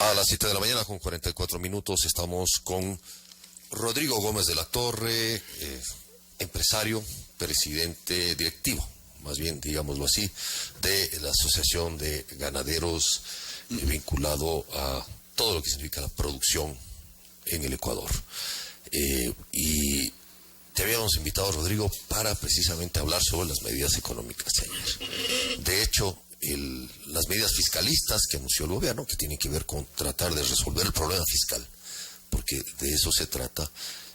A las 7 de la mañana con 44 minutos estamos con Rodrigo Gómez de la Torre, empresario, presidente directivo, más bien digámoslo así, de la Asociación de Ganaderos vinculado a todo lo que significa la producción en el Ecuador. Y te habíamos invitado, Rodrigo, para precisamente hablar sobre las medidas económicas de ayer. De hecho, las medidas fiscalistas que anunció el gobierno, que tienen que ver con tratar de resolver el problema fiscal, porque de eso se trata,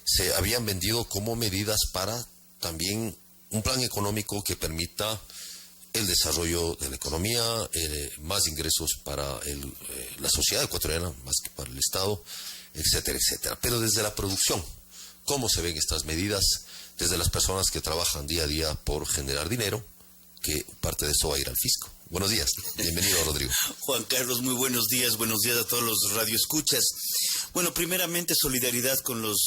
se habían vendido como medidas para también un plan económico que permita el desarrollo de la economía, más ingresos para la sociedad ecuatoriana, más que para el Estado, etcétera, etcétera. Pero desde la producción, ¿cómo se ven estas medidas? Desde las personas que trabajan día a día por generar dinero, que parte de eso va a ir al fisco. Buenos días, bienvenido, Rodrigo. Juan Carlos, muy buenos días a todos los radioescuchas. Bueno, primeramente solidaridad con los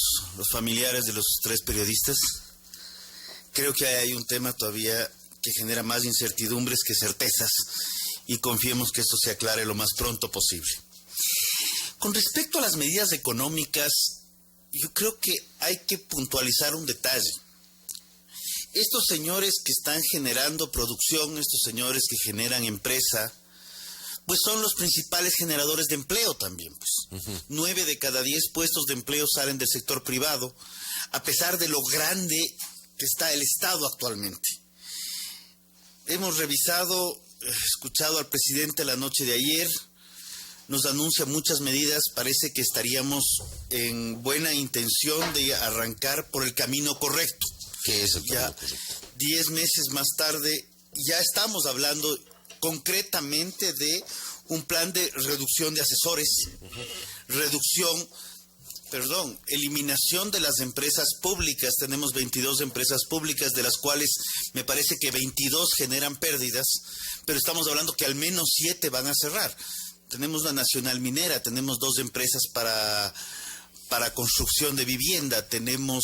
familiares de los tres periodistas. Creo que hay un tema todavía que genera más incertidumbres que certezas y confiemos que esto se aclare lo más pronto posible. Con respecto a las medidas económicas, yo creo que hay que puntualizar un detalle. Estos señores que están generando producción, estos señores que generan empresa, pues son los principales generadores de empleo también. Pues. 9 de cada 10 puestos de empleo salen del sector privado, a pesar de lo grande que está el Estado actualmente. Hemos revisado, escuchado al presidente la noche de ayer, nos anuncia muchas medidas, parece que estaríamos en buena intención de arrancar por el camino correcto. ¿Qué es el ya 10 meses más tarde, ya estamos hablando concretamente de un plan de reducción de asesores, eliminación de las empresas públicas. Tenemos 22 empresas públicas, de las cuales me parece que 22 generan pérdidas, pero estamos hablando que al menos 7 van a cerrar. Tenemos la Nacional Minera, tenemos 2 empresas para construcción de vivienda, tenemos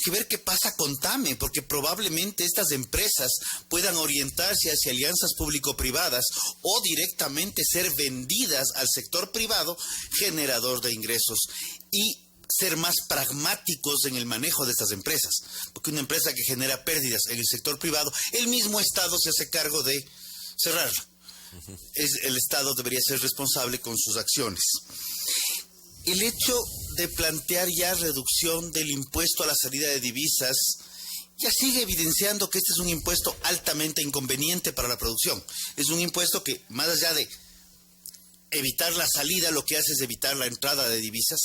que ver qué pasa con TAME, porque probablemente estas empresas puedan orientarse hacia alianzas público-privadas o directamente ser vendidas al sector privado, generador de ingresos, y ser más pragmáticos en el manejo de estas empresas, porque una empresa que genera pérdidas en el sector privado, el mismo Estado se hace cargo de cerrarla. El Estado debería ser responsable con sus acciones. El hecho de plantear ya reducción del impuesto a la salida de divisas ya sigue evidenciando que este es un impuesto altamente inconveniente para la producción. Es un impuesto que, más allá de evitar la salida, lo que hace es evitar la entrada de divisas.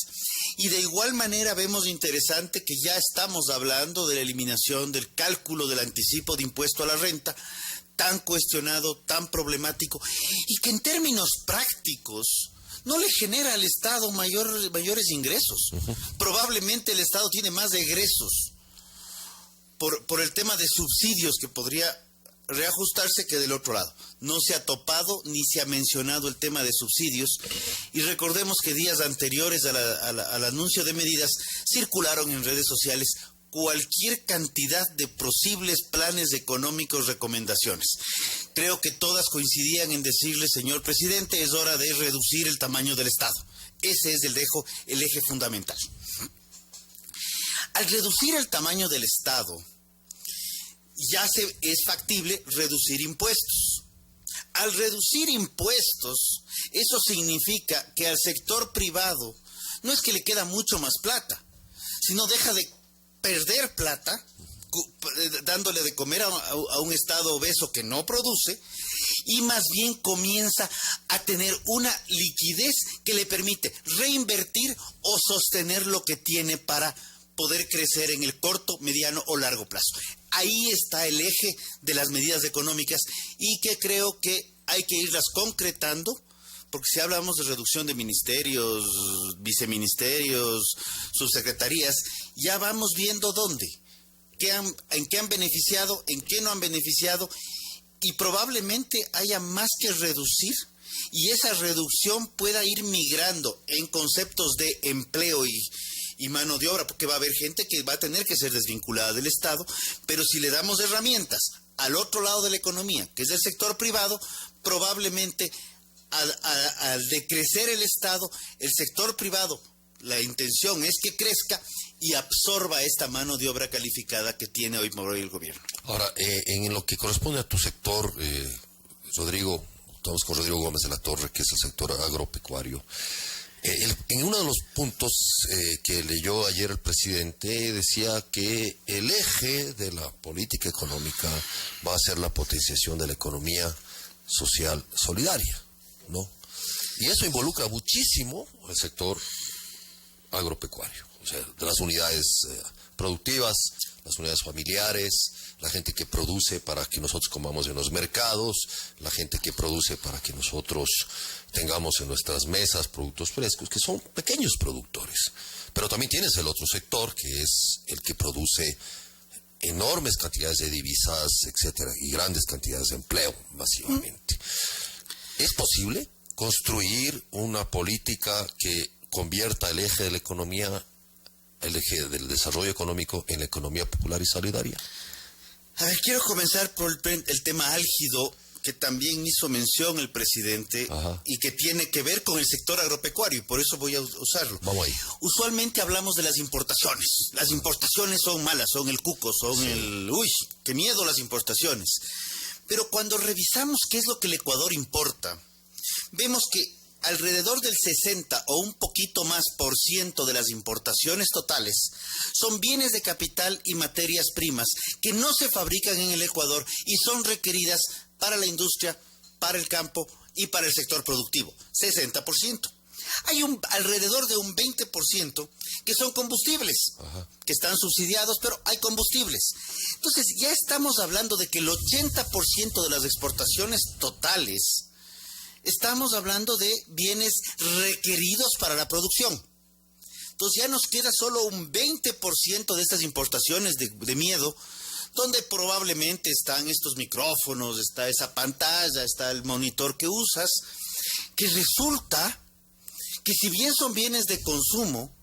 Y de igual manera vemos interesante que ya estamos hablando de la eliminación del cálculo del anticipo de impuesto a la renta, tan cuestionado, tan problemático, y que en términos prácticos no le genera al Estado mayores ingresos. Probablemente el Estado tiene más egresos por el tema de subsidios que podría reajustarse que del otro lado. No se ha topado ni se ha mencionado el tema de subsidios, y recordemos que días anteriores al anuncio de medidas circularon en redes sociales cualquier cantidad de posibles planes económicos, recomendaciones. Creo que todas coincidían en decirle, señor presidente, es hora de reducir el tamaño del Estado. Ese es el eje fundamental. Al reducir el tamaño del Estado, es factible reducir impuestos. Al reducir impuestos, eso significa que al sector privado no es que le queda mucho más plata, sino deja de perder plata, dándole de comer a un Estado obeso que no produce, y más bien comienza a tener una liquidez que le permite reinvertir o sostener lo que tiene para poder crecer en el corto, mediano o largo plazo. Ahí está el eje de las medidas económicas, y que creo que hay que irlas concretando, porque si hablamos de reducción de ministerios, viceministerios, subsecretarías, ya vamos viendo dónde, en qué han beneficiado, en qué no han beneficiado, y probablemente haya más que reducir, y esa reducción pueda ir migrando en conceptos de empleo y mano de obra, porque va a haber gente que va a tener que ser desvinculada del Estado, pero si le damos herramientas al otro lado de la economía, que es el sector privado, probablemente al decrecer el Estado, el sector privado, la intención es que crezca y absorba esta mano de obra calificada que tiene hoy por hoy el gobierno. Ahora, en lo que corresponde a tu sector, Rodrigo, estamos con Rodrigo Gómez de la Torre, que es el sector agropecuario. En uno de los puntos que leyó ayer el presidente decía que el eje de la política económica va a ser la potenciación de la economía social solidaria, ¿no? Y eso involucra muchísimo al sector agropecuario, o sea, de las unidades productivas, las unidades familiares, la gente que produce para que nosotros comamos en los mercados, la gente que produce para que nosotros tengamos en nuestras mesas productos frescos, que son pequeños productores. Pero también tienes el otro sector, que es el que produce enormes cantidades de divisas, etcétera, y grandes cantidades de empleo, masivamente. ¿Es posible construir una política que convierta el eje de la economía, el eje del desarrollo económico, en la economía popular y solidaria? A ver, quiero comenzar por el tema álgido que también hizo mención el presidente. Ajá. Y que tiene que ver con el sector agropecuario, y por eso voy a usarlo. Vamos ahí. Usualmente hablamos de las importaciones. Las importaciones son malas, son el cuco, son sí. Uy, qué miedo las importaciones. Pero cuando revisamos qué es lo que el Ecuador importa, vemos que alrededor del 60 o un poquito más % de las importaciones totales son bienes de capital y materias primas que no se fabrican en el Ecuador y son requeridas para la industria, para el campo y para el sector productivo. 60%. Hay alrededor de un 20% que son combustibles, ajá, que están subsidiados, pero hay combustibles. Entonces ya estamos hablando de que el 80% de las exportaciones totales, estamos hablando de bienes requeridos para la producción. Entonces ya nos queda solo un 20% de estas importaciones de miedo, donde probablemente están estos micrófonos, está esa pantalla, está el monitor que usas, que resulta que si bien son bienes de consumo,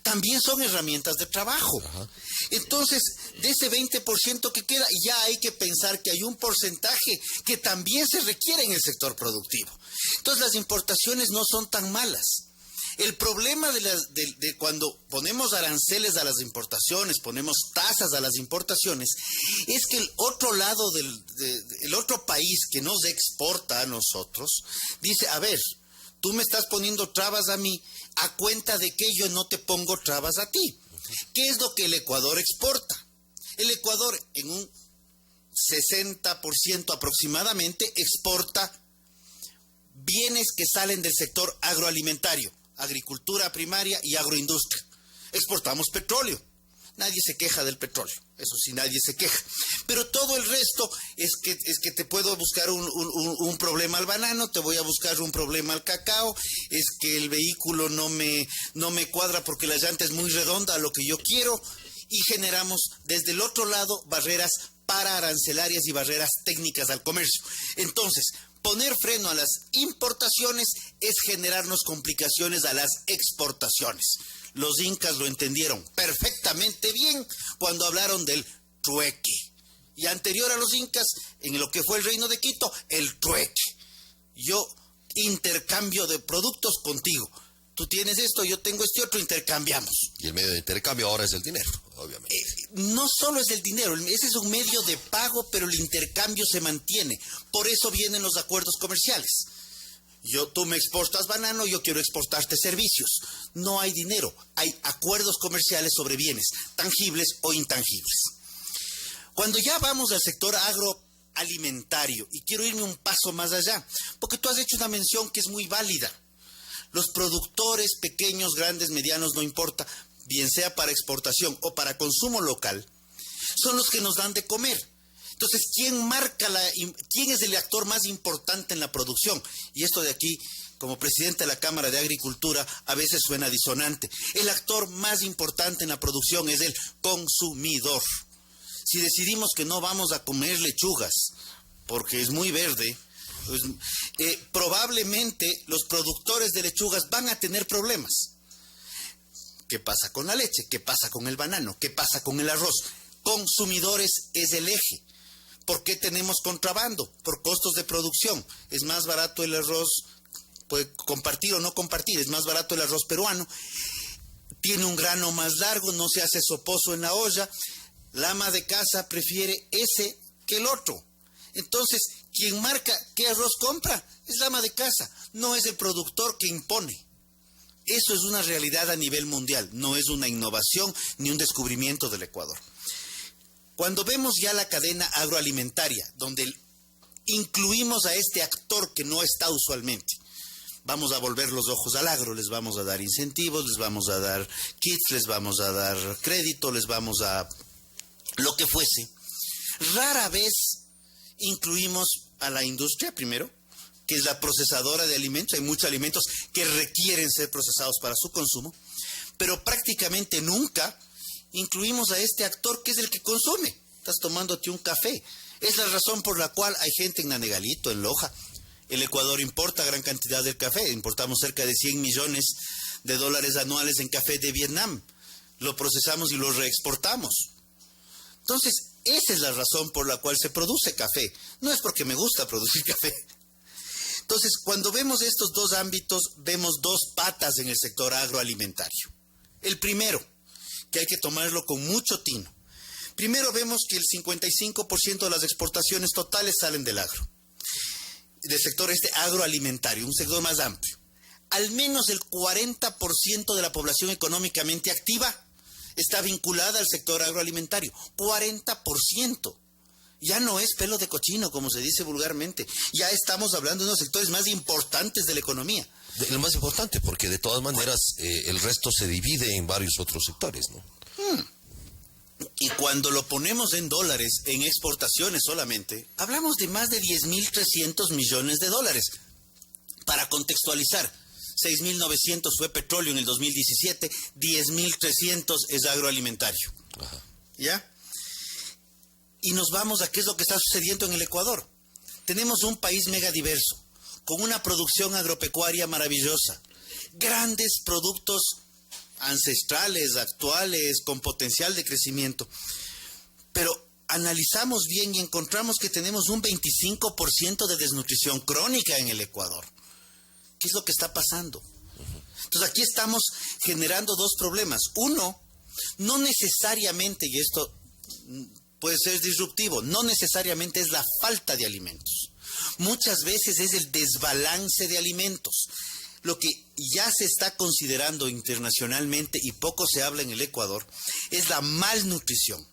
también son herramientas de trabajo. Ajá. Entonces, de ese 20% que queda, ya hay que pensar que hay un porcentaje que también se requiere en el sector productivo. Entonces, las importaciones no son tan malas. El problema de cuando ponemos aranceles a las importaciones, ponemos tasas a las importaciones, es que el otro lado el otro país que nos exporta a nosotros, dice, a ver, tú me estás poniendo trabas a mí, a cuenta de que yo no te pongo trabas a ti. ¿Qué es lo que el Ecuador exporta? El Ecuador en un 60% aproximadamente exporta bienes que salen del sector agroalimentario, agricultura primaria y agroindustria. Exportamos petróleo. Nadie se queja del petróleo, eso sí, nadie se queja. Pero todo el resto es que te puedo buscar un problema al banano, te voy a buscar un problema al cacao, es que el vehículo no me cuadra porque la llanta es muy redonda a lo que yo quiero, y generamos desde el otro lado barreras pararancelarias y barreras técnicas al comercio. Entonces, poner freno a las importaciones es generarnos complicaciones a las exportaciones. Los incas lo entendieron perfectamente bien cuando hablaron del trueque. Y anterior a los incas, en lo que fue el reino de Quito, el trueque. Yo intercambio de productos contigo. Tú tienes esto, yo tengo este otro, intercambiamos. Y el medio de intercambio ahora es el dinero, obviamente. No solo es el dinero, ese es un medio de pago, pero el intercambio se mantiene. Por eso vienen los acuerdos comerciales. Tú me exportas banano, yo quiero exportarte servicios. No hay dinero, hay acuerdos comerciales sobre bienes, tangibles o intangibles. Cuando ya vamos al sector agroalimentario, y quiero irme un paso más allá, porque tú has hecho una mención que es muy válida. Los productores pequeños, grandes, medianos, no importa, bien sea para exportación o para consumo local, son los que nos dan de comer. Entonces, ¿quién es el actor más importante en la producción? Y esto de aquí, como presidente de la Cámara de Agricultura, a veces suena disonante. El actor más importante en la producción es el consumidor. Si decidimos que no vamos a comer lechugas, porque es muy verde, pues, probablemente los productores de lechugas van a tener problemas. ¿Qué pasa con la leche? ¿Qué pasa con el banano? ¿Qué pasa con el arroz? Consumidores es el eje. ¿Por qué tenemos contrabando? Por costos de producción. Es más barato el arroz puede compartir o no compartir, es más barato el arroz peruano, tiene un grano más largo, no se hace soposo en la olla, la ama de casa prefiere ese que el otro. Entonces, quien marca qué arroz compra es la ama de casa, no es el productor que impone. Eso es una realidad a nivel mundial, no es una innovación ni un descubrimiento del Ecuador. Cuando vemos ya la cadena agroalimentaria, donde incluimos a este actor que no está usualmente, vamos a volver los ojos al agro, les vamos a dar incentivos, les vamos a dar kits, les vamos a dar crédito, les vamos a lo que fuese. Rara vez incluimos a la industria primero, que es la procesadora de alimentos. Hay muchos alimentos que requieren ser procesados para su consumo, pero prácticamente nunca incluimos a este actor que es el que consume. Estás tomándote un café. Es la razón por la cual hay gente en Nanegalito, en Loja. El Ecuador importa gran cantidad del café. Importamos cerca de 100 millones de dólares anuales en café de Vietnam. Lo procesamos y lo reexportamos. Entonces, esa es la razón por la cual se produce café. No es porque me gusta producir café. Entonces, cuando vemos estos dos ámbitos, vemos dos patas en el sector agroalimentario. El primero, que hay que tomarlo con mucho tino. Primero vemos que el 55% de las exportaciones totales salen del agro. Del sector agroalimentario, un sector más amplio. Al menos el 40% de la población económicamente activa está vinculada al sector agroalimentario. 40%. Ya no es pelo de cochino, como se dice vulgarmente. Ya estamos hablando de unos sectores más importantes de la economía. El más importante, porque de todas maneras el resto se divide en varios otros sectores, ¿no? Y cuando lo ponemos en dólares, en exportaciones solamente, hablamos de más de 10.300 millones de dólares. Para contextualizar, 6.900 fue petróleo en el 2017, 10.300 es agroalimentario. Ajá. ¿Ya? Y nos vamos a qué es lo que está sucediendo en el Ecuador. Tenemos un país megadiverso, con una producción agropecuaria maravillosa, grandes productos ancestrales, actuales, con potencial de crecimiento. Pero analizamos bien y encontramos que tenemos un 25% de desnutrición crónica en el Ecuador. ¿Qué es lo que está pasando? Entonces aquí estamos generando dos problemas. Uno, no necesariamente, y esto puede ser disruptivo, no necesariamente es la falta de alimentos. Muchas veces es el desbalance de alimentos. Lo que ya se está considerando internacionalmente y poco se habla en el Ecuador es la malnutrición.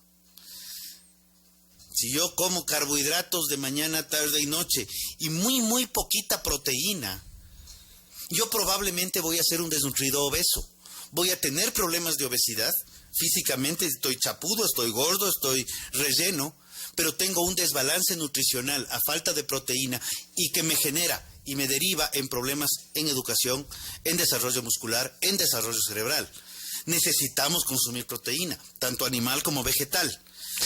Si yo como carbohidratos de mañana, tarde y noche y muy poquita proteína, yo probablemente voy a ser un desnutrido obeso. Voy a tener problemas de obesidad. Físicamente estoy chapudo, estoy gordo, estoy relleno, pero tengo un desbalance nutricional a falta de proteína y que me genera y me deriva en problemas en educación, en desarrollo muscular, en desarrollo cerebral. Necesitamos consumir proteína, tanto animal como vegetal.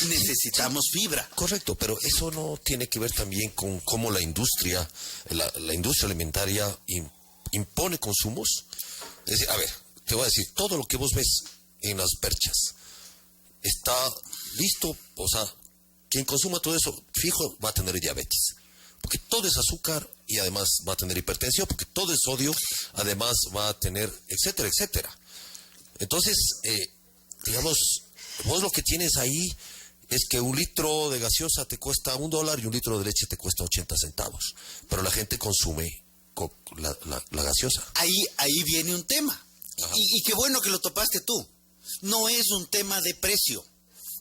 Necesitamos fibra. Correcto, pero eso no tiene que ver también con cómo la industria alimentaria impone consumos. Es decir, a ver, te voy a decir, todo lo que vos ves en las perchas está listo, o sea, quien consuma todo eso, fijo, va a tener diabetes. Porque todo es azúcar y además va a tener hipertensión, porque todo es sodio, además va a tener, etcétera, etcétera. Entonces, digamos, vos lo que tienes ahí es que un litro de gaseosa te cuesta $1 y un litro de leche te cuesta 80 centavos. Pero la gente consume la gaseosa. Ahí viene un tema. Y qué bueno que lo topaste tú. No es un tema de precio,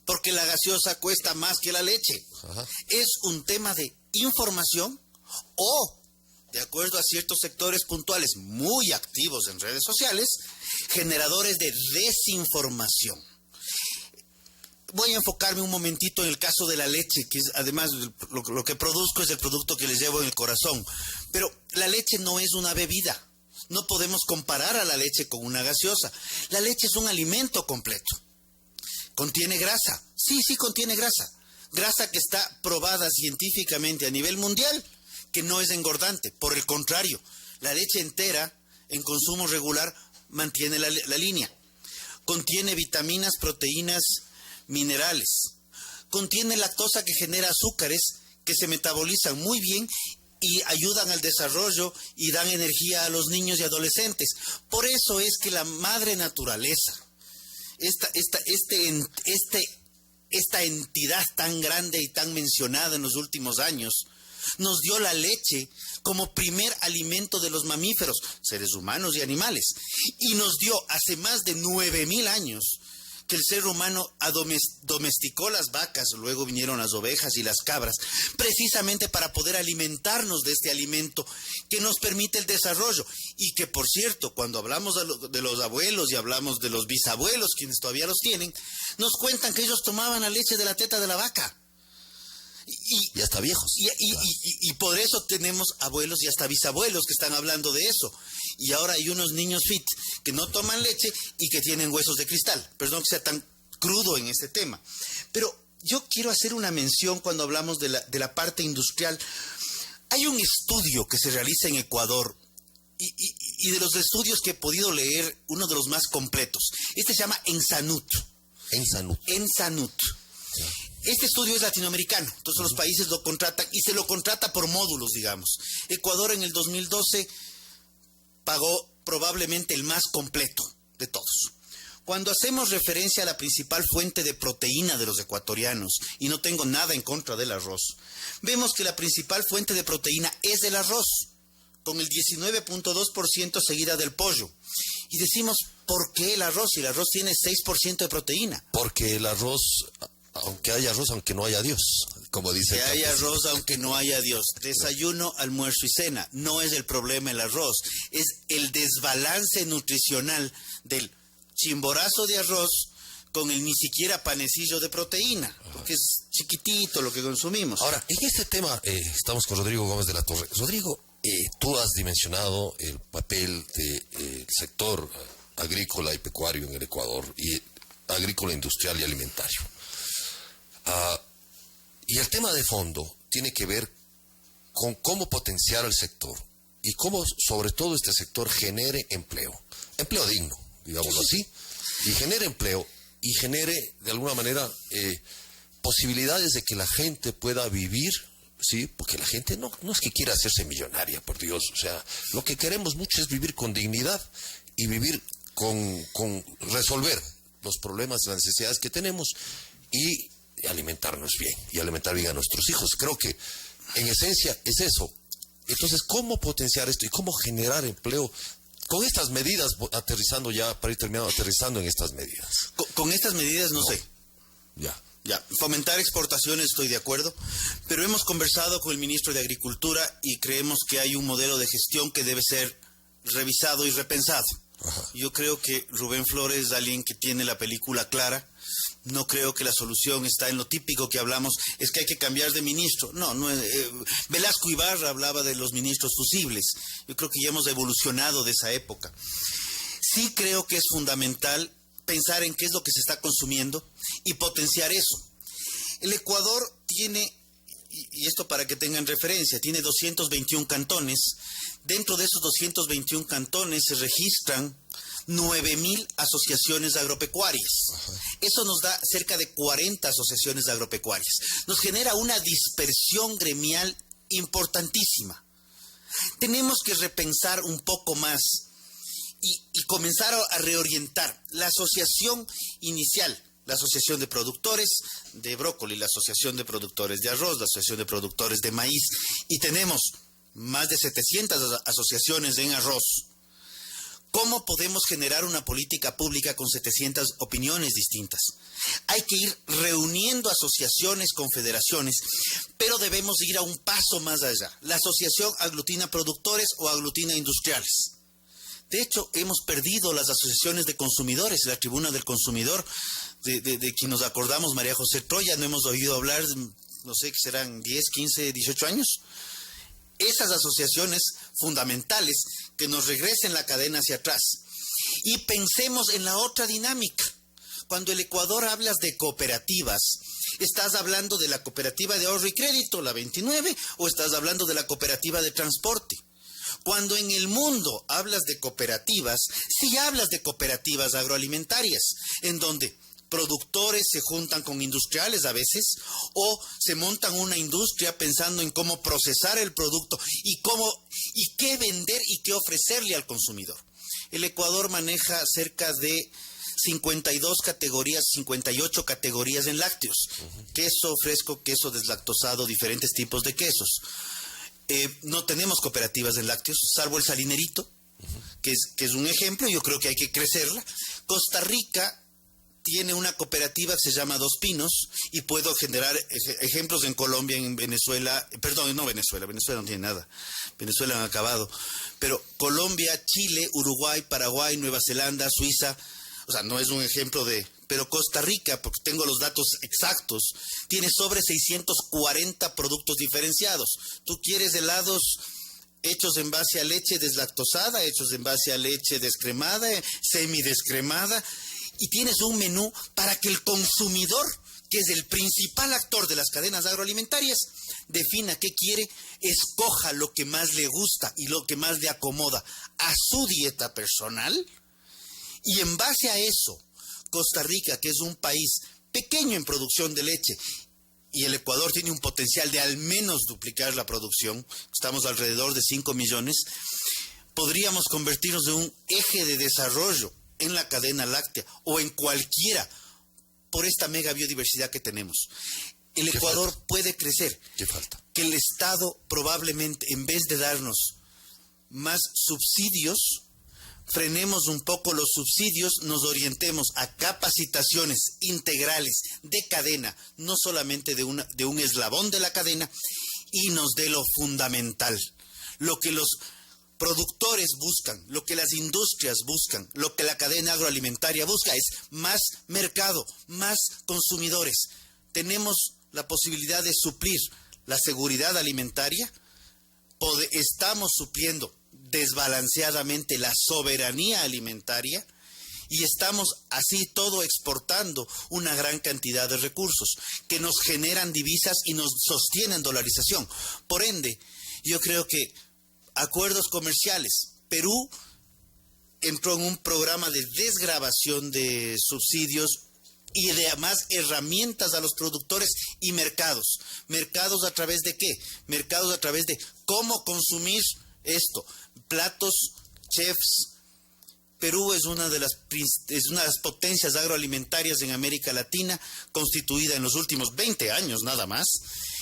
porque la gaseosa cuesta más que la leche. Ajá. Es un tema de información o, de acuerdo a ciertos sectores puntuales muy activos en redes sociales, generadores de desinformación. Voy a enfocarme un momentito en el caso de la leche, que es, además lo que produzco es el producto que les llevo en el corazón. Pero la leche no es una bebida. No podemos comparar a la leche con una gaseosa. La leche es un alimento completo. ¿Contiene grasa? Sí, contiene grasa. Grasa que está probada científicamente a nivel mundial, que no es engordante. Por el contrario, la leche entera, en consumo regular, mantiene la línea. Contiene vitaminas, proteínas, minerales. Contiene lactosa que genera azúcares que se metabolizan muy bien y ayudan al desarrollo y dan energía a los niños y adolescentes. Por eso es que la madre naturaleza, esta entidad tan grande y tan mencionada en los últimos años, nos dio la leche como primer alimento de los mamíferos, seres humanos y animales. Y nos dio hace más de 9.000 años que el ser humano domesticó las vacas, luego vinieron las ovejas y las cabras, precisamente para poder alimentarnos de este alimento que nos permite el desarrollo. Y que, por cierto, cuando hablamos de los abuelos y hablamos de los bisabuelos, quienes todavía los tienen, nos cuentan que ellos tomaban la leche de la teta de la vaca. Y hasta viejos. Y por eso tenemos abuelos y hasta bisabuelos que están hablando de eso. Y ahora hay unos niños fit que no toman leche y que tienen huesos de cristal. Perdón que sea tan crudo en este tema. Pero yo quiero hacer una mención cuando hablamos de la parte industrial. Hay un estudio que se realiza en Ecuador y de los estudios que he podido leer, uno de los más completos. Este se llama Ensanut. Ensanut. Este estudio es latinoamericano, entonces los países lo contratan y se lo contrata por módulos, digamos. Ecuador en el 2012 pagó probablemente el más completo de todos. Cuando hacemos referencia a la principal fuente de proteína de los ecuatorianos, y no tengo nada en contra del arroz, vemos que la principal fuente de proteína es el arroz, con el 19.2% seguida del pollo. Y decimos, ¿por qué el arroz? Si el arroz tiene 6% de proteína. Porque el arroz, aunque haya arroz, aunque no haya Dios, como dice que haya arroz aunque no haya Dios. Desayuno, almuerzo y cena. No es el problema el arroz, es el desbalance nutricional del chimborazo de arroz con el ni siquiera panecillo de proteína, porque es chiquitito lo que consumimos. Ahora, en este tema estamos con Rodrigo Gómez de la Torre. Rodrigo, tú has dimensionado el papel del sector agrícola y pecuario en el Ecuador, y agrícola, industrial y alimentario. Y el tema de fondo tiene que ver con cómo potenciar el sector y cómo, sobre todo, este sector genere empleo digno, digámoslo así, y genere empleo y genere, de alguna manera, posibilidades de que la gente pueda vivir, ¿sí? Porque la gente no es que quiera hacerse millonaria, por Dios, o sea, lo que queremos mucho es vivir con dignidad y vivir con resolver los problemas, las necesidades que tenemos y alimentarnos bien y alimentar bien a nuestros hijos. Creo que en esencia es eso. Entonces, ¿cómo potenciar esto y cómo generar empleo con estas medidas, aterrizando ya, para ir terminando, aterrizando en estas medidas? Con estas medidas no sé. Ya, fomentar exportaciones estoy de acuerdo, pero hemos conversado con el ministro de Agricultura y creemos que hay un modelo de gestión que debe ser revisado y repensado. Ajá. Yo creo que Rubén Flores es alguien que tiene la película clara. No creo que la solución está en lo típico que hablamos, es que hay que cambiar de ministro. No, Velasco Ibarra hablaba de los ministros fusibles. Yo creo que ya hemos evolucionado de esa época. Sí creo que es fundamental pensar en qué es lo que se está consumiendo y potenciar eso. El Ecuador tiene, y esto para que tengan referencia, tiene 221 cantones. Dentro de esos 221 cantones se registran 9.000 asociaciones agropecuarias. Ajá. Eso nos da cerca de 40 asociaciones agropecuarias. Nos genera una dispersión gremial importantísima. Tenemos que repensar un poco más y comenzar a reorientar. La asociación inicial, la asociación de productores de brócoli, la asociación de productores de arroz, la asociación de productores de maíz, y tenemos más de 700 asociaciones en arroz. ¿Cómo podemos generar una política pública con 700 opiniones distintas? Hay que ir reuniendo asociaciones, confederaciones, pero debemos ir a un paso más allá. La asociación aglutina productores o aglutina industriales. De hecho, hemos perdido las asociaciones de consumidores, la tribuna del consumidor, de quien nos acordamos, María José Troya, no hemos oído hablar, no sé, que serán 10, 15, 18 años. Esas asociaciones fundamentales que nos regresen la cadena hacia atrás. Y pensemos en la otra dinámica. Cuando el Ecuador hablas de cooperativas, ¿estás hablando de la cooperativa de ahorro y crédito, la 29, o estás hablando de la cooperativa de transporte? Cuando en el mundo hablas de cooperativas, sí hablas de cooperativas agroalimentarias, en donde productores se juntan con industriales a veces, o se montan una industria pensando en cómo procesar el producto y qué vender y qué ofrecerle al consumidor. El Ecuador maneja cerca de 52 categorías, 58 categorías en lácteos. Queso fresco, queso deslactosado, diferentes tipos de quesos. No tenemos cooperativas en lácteos, salvo el Salinerito, que es un ejemplo. Yo creo que hay que crecerla. Costa Rica tiene una cooperativa que se llama Dos Pinos, y puedo generar ejemplos en Colombia, en Venezuela, perdón, no Venezuela no tiene nada, Venezuela han acabado, pero Colombia, Chile, Uruguay, Paraguay, Nueva Zelanda, Suiza, o sea, no es un ejemplo pero Costa Rica, porque tengo los datos exactos, tiene sobre 640 productos diferenciados. Tú quieres helados hechos en base a leche deslactosada, hechos en base a leche descremada, semidescremada, y tienes un menú para que el consumidor, que es el principal actor de las cadenas agroalimentarias, defina qué quiere, escoja lo que más le gusta y lo que más le acomoda a su dieta personal, y en base a eso, Costa Rica, que es un país pequeño en producción de leche, y el Ecuador tiene un potencial de al menos duplicar la producción, estamos alrededor de 5 millones, podríamos convertirnos en un eje de desarrollo en la cadena láctea o en cualquiera, por esta mega biodiversidad que tenemos. El Ecuador puede crecer. ¿Qué falta? Que el Estado probablemente, en vez de darnos más subsidios, frenemos un poco los subsidios, nos orientemos a capacitaciones integrales de cadena, no solamente de un eslabón de la cadena, y nos dé lo fundamental, lo que los productores buscan, lo que las industrias buscan, lo que la cadena agroalimentaria busca es más mercado, más consumidores. Tenemos la posibilidad de suplir la seguridad alimentaria, estamos supliendo desbalanceadamente la soberanía alimentaria y estamos así todo exportando una gran cantidad de recursos que nos generan divisas y nos sostienen dolarización. Por ende, yo creo que acuerdos comerciales. Perú entró en un programa de desgravación de subsidios y de además herramientas a los productores y mercados. ¿Mercados a través de qué? Mercados a través de cómo consumir esto. Platos, chefs. Perú es una de las potencias agroalimentarias en América Latina, constituida en los últimos 20 años nada más,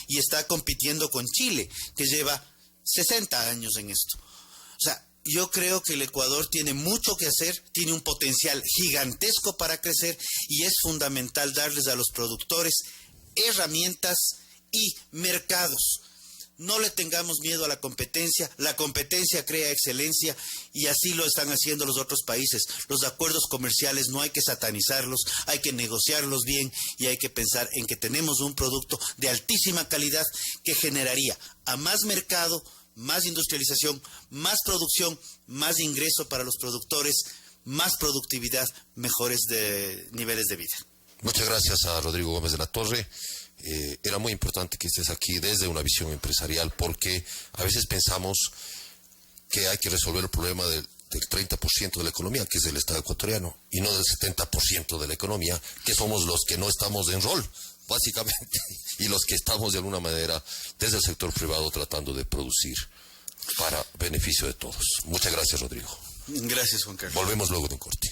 y está compitiendo con Chile, que lleva 60 años en esto. O sea, yo creo que el Ecuador tiene mucho que hacer, tiene un potencial gigantesco para crecer y es fundamental darles a los productores herramientas y mercados. No le tengamos miedo a la competencia crea excelencia y así lo están haciendo los otros países. Los acuerdos comerciales no hay que satanizarlos, hay que negociarlos bien y hay que pensar en que tenemos un producto de altísima calidad que generaría a más mercado, más industrialización, más producción, más ingreso para los productores, más productividad, mejores niveles de vida. Muchas gracias a Rodrigo Gómez de la Torre. Era muy importante que estés aquí desde una visión empresarial porque a veces pensamos que hay que resolver el problema del 30% de la economía, que es el Estado ecuatoriano, y no del 70% de la economía, que somos los que no estamos en rol, básicamente, y los que estamos de alguna manera desde el sector privado tratando de producir para beneficio de todos. Muchas gracias, Rodrigo. Gracias, Juan Carlos. Volvemos luego de un corte.